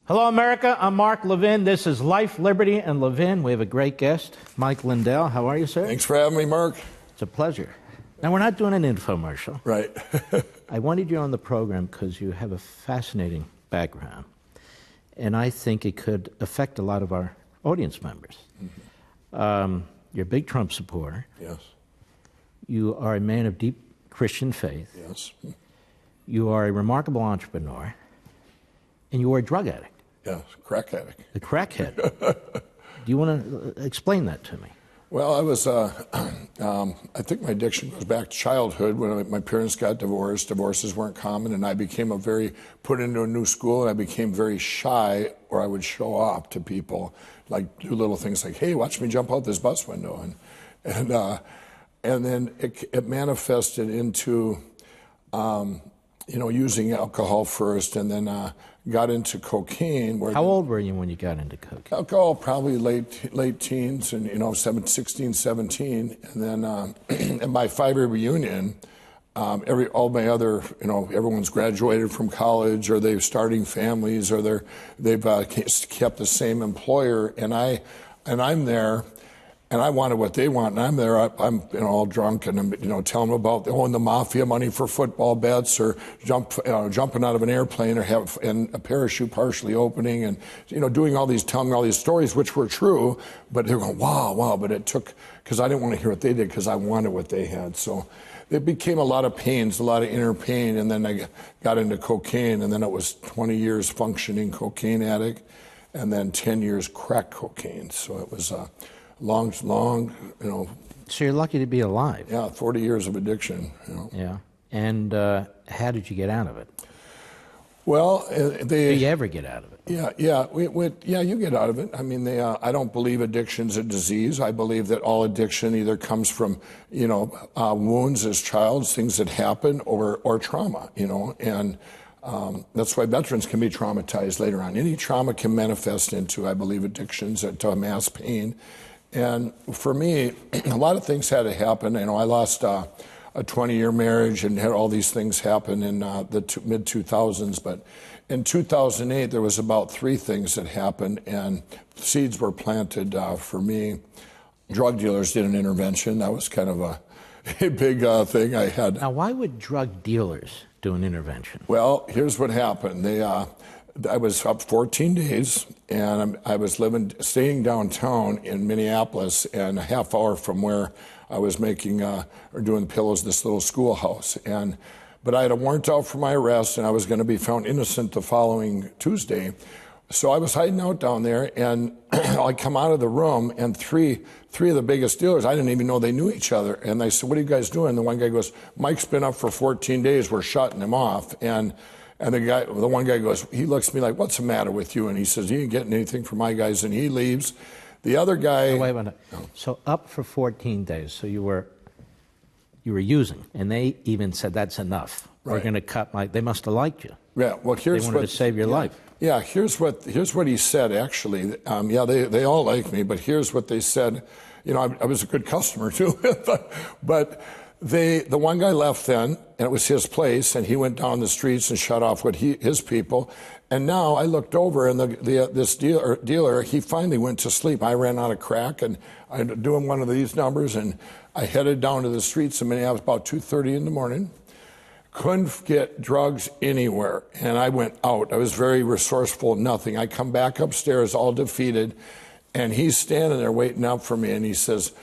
Hello, America. I'm Mark Levin. This is Life, Liberty, and Levin. We have a great guest, Mike Lindell. How are you, sir? Thanks for having me, Mark. It's a pleasure. Now, we're not doing an infomercial. Right. I wanted you on the program because you have a fascinating background, and I think it could affect a lot of our audience members. Mm-hmm. You're a big Trump supporter. Yes. You are a man of deep Christian faith. Yes. You are a remarkable entrepreneur, and you are a drug addict. Yes, crack addict. A crackhead. Do you want to explain that to me? Well, I was, I think my addiction goes back to childhood when my parents got divorced. Divorces weren't common, and I became put into a new school, and I became very shy, or I would show off to people, like do little things like, hey, watch me jump out this bus window. And then it manifested into, using alcohol first, and then got into cocaine. How old were you when you got into cocaine? Alcohol, probably late teens, and 16, 17, and then at my 5-year reunion, all my other, everyone's graduated from college, or they're starting families, or they've kept the same employer, and I'm there. And I wanted what they want, and I'm there. I'm all drunk, and I'm telling them about owing the mafia money for football bets, or jumping out of an airplane, and a parachute partially opening, and telling me all these stories, which were true. But they're going, wow. But it took, because I didn't want to hear what they did, because I wanted what they had. So it became a lot of pains, a lot of inner pain, and then I got into cocaine, and then it was 20 years functioning cocaine addict, and then 10 years crack cocaine. So it was long, So you're lucky to be alive. Yeah, 40 years of addiction. Yeah. And how did you get out of it? Well, do you ever get out of it? Yeah, you get out of it. I mean, I don't believe addiction's a disease. I believe that all addiction either comes from, wounds as childs, things that happen, or trauma, and that's why veterans can be traumatized later on. Any trauma can manifest into, I believe, addictions to mass pain. And for me, a lot of things had to happen. I lost a 20-year marriage and had all these things happen in the mid-2000s. But in 2008, there was about 3 things that happened, and seeds were planted for me. Drug dealers did an intervention. That was kind of a big thing I had. Now, why would drug dealers do an intervention? Well, here's what happened. I was up 14 days, and I was staying downtown in Minneapolis, and a half hour from where I was making or doing pillows, this little schoolhouse. But I had a warrant out for my arrest, and I was going to be found innocent the following Tuesday. So I was hiding out down there, and I come out of the room, and three of the biggest dealers, I didn't even know they knew each other. And they said, "What are you guys doing?" The one guy goes, "Mike's been up for 14 days. We're shutting him off." And the one guy goes, he looks at me like, "What's the matter with you?" And he says, "You ain't getting anything from my guys." And he leaves. The other guy. Wait a minute. So up for 14 days. So you were using, and they even said that's enough. Right. We're going to cut they must have liked you. Yeah. Well, they wanted to save your life. Yeah. Here's what he said. Actually, they all like me, but here's what they said. I was a good customer too, but. The one guy left then, and it was his place, and he went down the streets and shut off his people. And now I looked over, and this dealer, he finally went to sleep. I ran out of crack, and I'm doing one of these numbers, and I headed down to the streets of Minneapolis about 2:30 in the morning. Couldn't get drugs anywhere, and I went out. I was very resourceful, nothing. I come back upstairs all defeated, and he's standing there waiting up for me, and he says,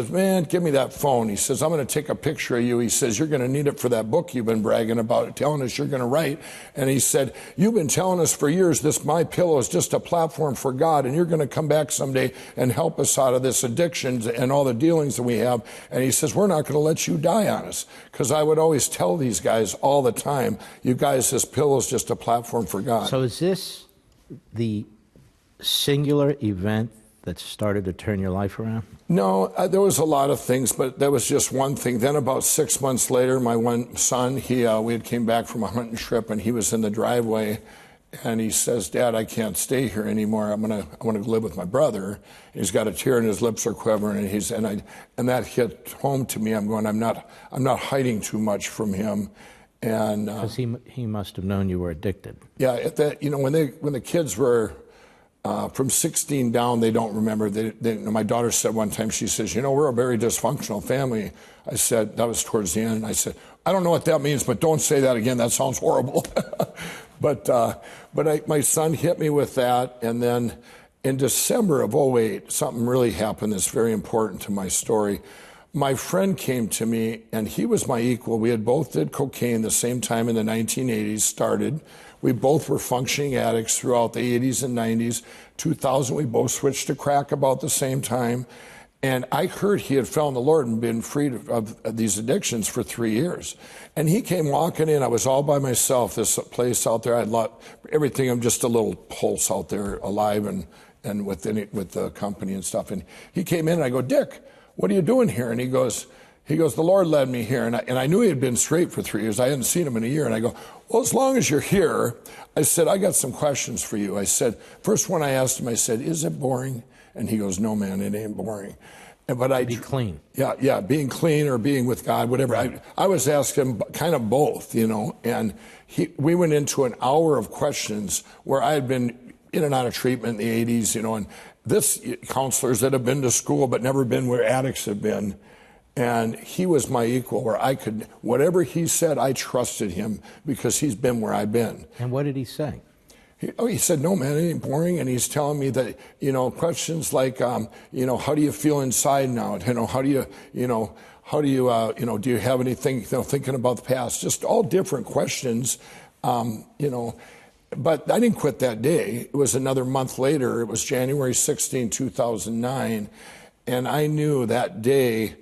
"Man, give me that phone." He says, "I'm going to take a picture of you." He says, "You're going to need it for that book you've been bragging about, telling us you're going to write." And he said, "You've been telling us for years this MyPillow is just a platform for God, and you're going to come back someday and help us out of this addiction and all the dealings that we have." And he says, "We're not going to let you die on us." Because I would always tell these guys all the time, "You guys, this pillow is just a platform for God." So is this the singular event that started to turn your life around? No, there was a lot of things, but that was just one thing. Then about 6 months later, my one son, we had came back from a hunting trip, and he was in the driveway, and he says, "Dad, I can't stay here anymore. I want to live with my brother." And he's got a tear, and his lips are quivering, and that hit home to me. I'm not hiding too much from him. And because he must have known you were addicted. yeah, at that, when the kids were from 16 down, they don't remember. My daughter said one time, she says, we're a very dysfunctional family. I said, that was towards the end. I said, I don't know what that means, but don't say that again. That sounds horrible. But my son hit me with that. And then in December of '08, something really happened that's very important to my story. My friend came to me, and he was my equal. We had both did cocaine the same time in the 1980s started. We both were functioning addicts throughout the 80s and 90s. 2000, we both switched to crack about the same time. And I heard he had found the Lord and been freed of these addictions for 3 years. And he came walking in. I was all by myself, this place out there. I had everything. I'm just a little pulse out there, alive and with the company and stuff. And he came in, and I go, Dick, what are you doing here? And he goes, the Lord led me here. And I knew he had been straight for 3 years. I hadn't seen him in a year. And I go, well, as long as you're here, I said, I got some questions for you. I said, first one I asked him, I said, is it boring? And he goes, no, man, it ain't boring. But I be clean. Yeah, being clean or being with God, whatever. I was asking him kind of both, and we went into an hour of questions where I had been in and out of treatment in the 80s, and this counselors that have been to school but never been where addicts have been. And he was my equal, where I could, whatever he said, I trusted him because he's been where I've been. And what did he say? He said, no, man, it ain't boring. And he's telling me that, questions like, how do you feel inside now? How do you, do you have anything, thinking about the past? Just all different questions, But I didn't quit that day. It was another month later. It was January 16, 2009. And I knew that day,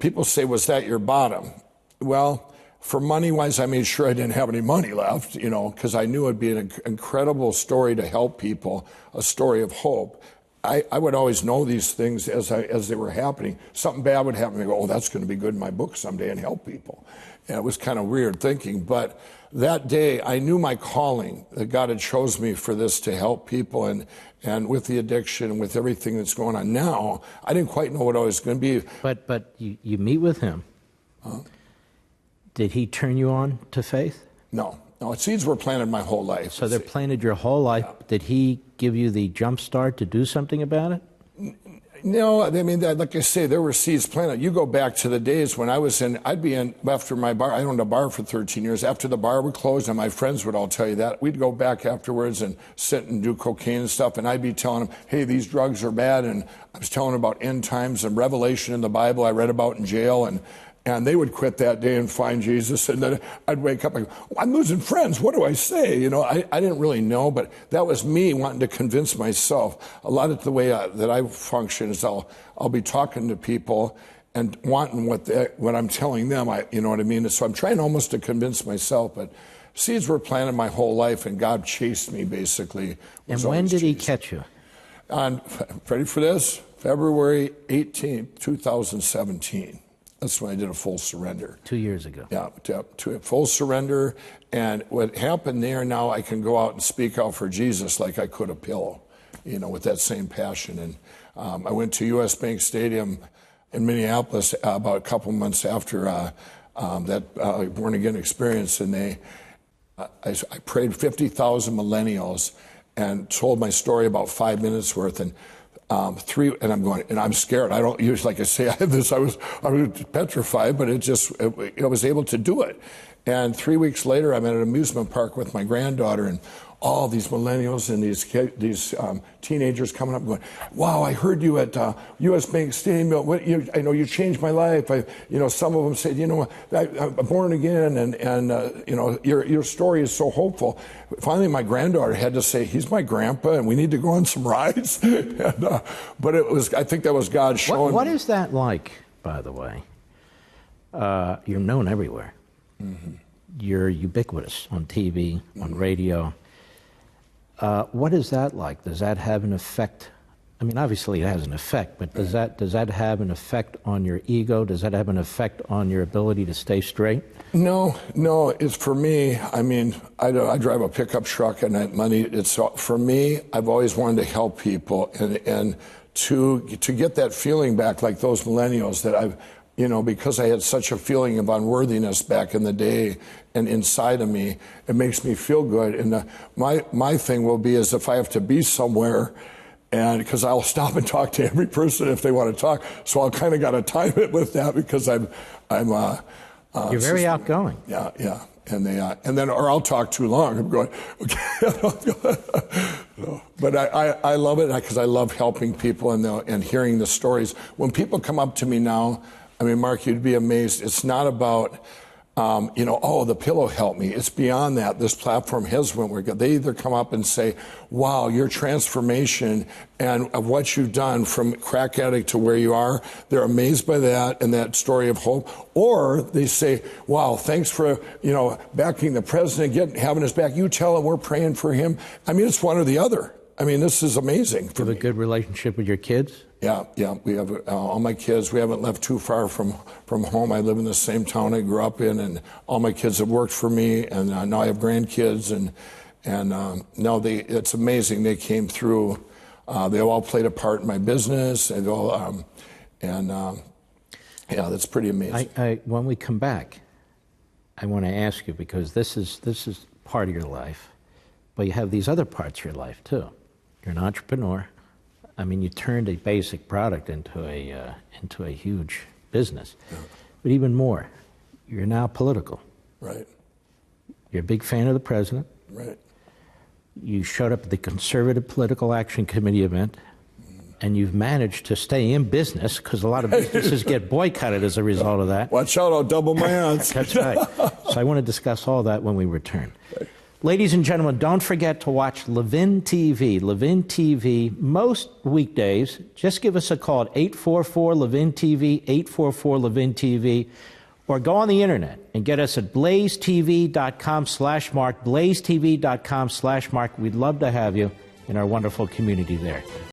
people say, was that your bottom? Well, for money-wise, I made sure I didn't have any money left, because I knew it'd be an incredible story to help people, a story of hope. I would always know these things as they were happening. Something bad would happen. I go, oh, that's going to be good in my book someday and help people. And it was kind of weird thinking. But that day, I knew my calling, that God had chose me for this to help people. And with the addiction and with everything that's going on now, I didn't quite know what I was going to be. But you meet with him. Huh? Did he turn you on to faith? No, seeds were planted my whole life. So they're planted your whole life. Yeah. Did he give you the jump start to do something about it? No, I mean, like I say, there were seeds planted. You go back to the days when I'd be in after my bar. I owned a bar for 13 years. After the bar would close, and my friends would all tell you that, we'd go back afterwards and sit and do cocaine and stuff, and I'd be telling them, hey, these drugs are bad, and I was telling them about end times and Revelation in the Bible I read about in jail, and they would quit that day and find Jesus. And then I'd wake up and go, I'm losing friends. What do I say? I didn't really know, but that was me wanting to convince myself. A lot of the way that I function is I'll be talking to people and wanting what I'm telling them. You know what I mean? So I'm trying almost to convince myself, but seeds were planted my whole life, and God chased me, basically. And when did he catch you? Ready for this? February 18th, 2017. That's when I did a full surrender. 2 years ago. Yeah, to a full surrender. And what happened there, now I can go out and speak out for Jesus like I could a pillow, with that same passion. And I went to U.S. Bank Stadium in Minneapolis about a couple months after that born-again experience. And I prayed 50,000 millennials and told my story about 5 minutes worth. And and I'm going, and I'm scared. I don't usually, like I say, I had this, I was petrified, but I was able to do it. And 3 weeks later, I'm at an amusement park with my granddaughter, and all these millennials and these teenagers coming up and going, wow, I heard you at U.S. Bank Stadium. I know you changed my life. Some of them said, I'm born again, and your story is so hopeful. Finally, my granddaughter had to say, he's my grandpa, and we need to go on some rides. But I think that was God showing What me. is that like, by the way? You're known everywhere. Mm-hmm. You're ubiquitous on TV, on radio. What is that like? Does that have an effect? I mean, obviously it has an effect, but does that have an effect on your ego? Does that have an effect on your ability to stay straight? No. It's for me. I mean, I drive a pickup truck, and that money. It's for me. I've always wanted to help people, and to get that feeling back, like those millennials that you know, because I had such a feeling of unworthiness back in the day and inside of me, it makes me feel good. And my thing will be is if I have to be somewhere, and because I'll stop and talk to every person if they want to talk, so I'll kind of got to time it with that because I'm you're very outgoing. Yeah. And then I'll talk too long. I'm going, okay. But I love it because I love helping people and hearing the stories. When people come up to me now, I mean, Mark, you'd be amazed. It's not about, oh, the pillow helped me. It's beyond that. This platform has went where they either come up and say, wow, your transformation and of what you've done from crack addict to where you are, they're amazed by that and that story of hope. Or they say, wow, thanks for, backing the president, having his back. You tell him we're praying for him. I mean, it's one or the other. I mean, this is amazing. You have a good relationship with your kids? Yeah. We have all my kids. We haven't left too far from home. I live in the same town I grew up in, and all my kids have worked for me. And now I have grandkids, and now it's amazing. They came through. They all played a part in my business, and that's pretty amazing. When we come back, I want to ask you, because this is part of your life, but you have these other parts of your life too. You're an entrepreneur. I mean, you turned a basic product into a huge business. Yeah. But even more, you're now political. Right. You're a big fan of the president. Right. You showed up at the Conservative Political Action Committee event, and you've managed to stay in business because a lot of businesses get boycotted as a result of that. Watch out, I'll double my odds. That's right. So I want to discuss all that when we return. Okay. Ladies and gentlemen, don't forget to watch Levin TV. Levin TV, most weekdays. Just give us a call at 844-LEVIN-TV, 844-LEVIN-TV, or go on the internet and get us at blazetv.com/Mark, blazetv.com/Mark. We'd love to have you in our wonderful community there.